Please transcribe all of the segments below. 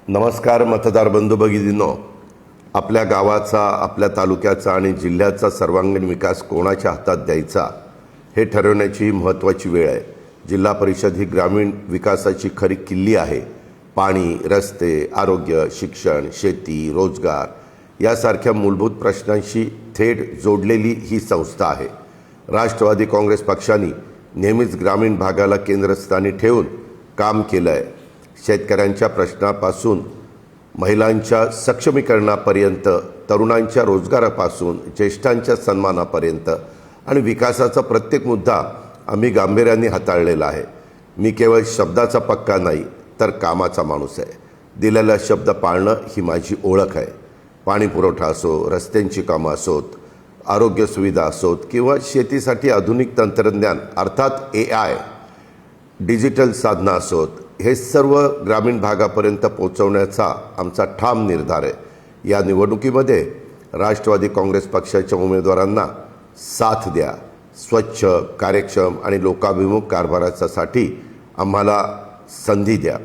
नमस्कार मतदार बंधू भगिनींनो, आपल्या गावाचा, आपल्या तालुक्याचा आणि जिल्ह्याचा सर्वांगीण विकास कोणाच्या हातात द्यायचा हे ठरवण्याची महत्त्वाची वेळ आहे। जिल्हा परिषद ही ग्रामीण विकासाची खरी किल्ली आहे। पाणी, रस्ते, आरोग्य, शिक्षण, शेती, रोजगार यासारख्या मूलभूत प्रश्नांशी थेट जोडलेली ही संस्था आहे। राष्ट्रवादी काँग्रेस पक्षाने नेहमीच ग्रामीण भागाला केंद्रस्थानी ठेवून काम केलं आहे। शेतकऱ्यांच्या प्रश्नापासून महिलांच्या सक्षमीकरणापर्यंत, तरुणांच्या रोजगारापासून ज्येष्ठांच्या सन्मानापर्यंत आणि विकासाचा प्रत्येक मुद्दा आम्ही गांभीर्याने हाताळलेला आहे। मी केवळ शब्दाचा पक्का नाही तर कामाचा माणूस आहे। दिलेला शब्द पाळणं ही माझी ओळख आहे। पाणी पुरवठा असो, रस्त्यांची कामं असोत, आरोग्य सुविधा असोत किंवा शेतीसाठी आधुनिक तंत्रज्ञान अर्थात AI, डिजिटल साधनं असोत, हे सर्व ग्रामीण भागापर्यंत पोहोचवण्याचा आमचा ठाम निर्धार आहे। या निवडणुकीमध्ये राष्ट्रवादी काँग्रेस पक्षाच्या उमेदवारांना साथ द्या। स्वच्छ, कार्यक्षम आणि लोकाभिमुख कारभारासाठी आम्हाला संधी द्या।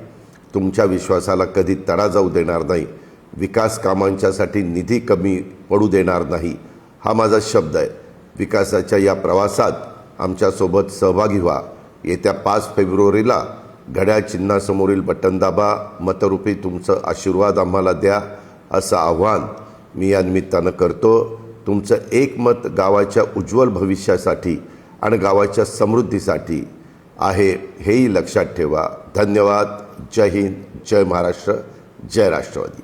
तुमच्या विश्वासाला कधी तडा जाऊ देणार नाही। विकास कामांच्यासाठी निधी कमी पडू देणार नाही, हा माझा शब्द आहे। विकासाच्या या प्रवासात आमच्यासोबत सहभागी व्हा। येत्या 5 फेब्रुवारीला घड्याळ चिन्हासमोरील बटन दाबा, मतरूपी तुमचं आशीर्वाद आम्हाला द्या, असं आव्हान मी या निमित्तानं करतो। तुमचं एक मत गावाच्या उज्ज्वल भविष्यासाठी आणि गावाच्या समृद्धीसाठी आहे, हेही लक्षात ठेवा। धन्यवाद। जय हिंद, जय महाराष्ट्र, जय राष्ट्रवादी।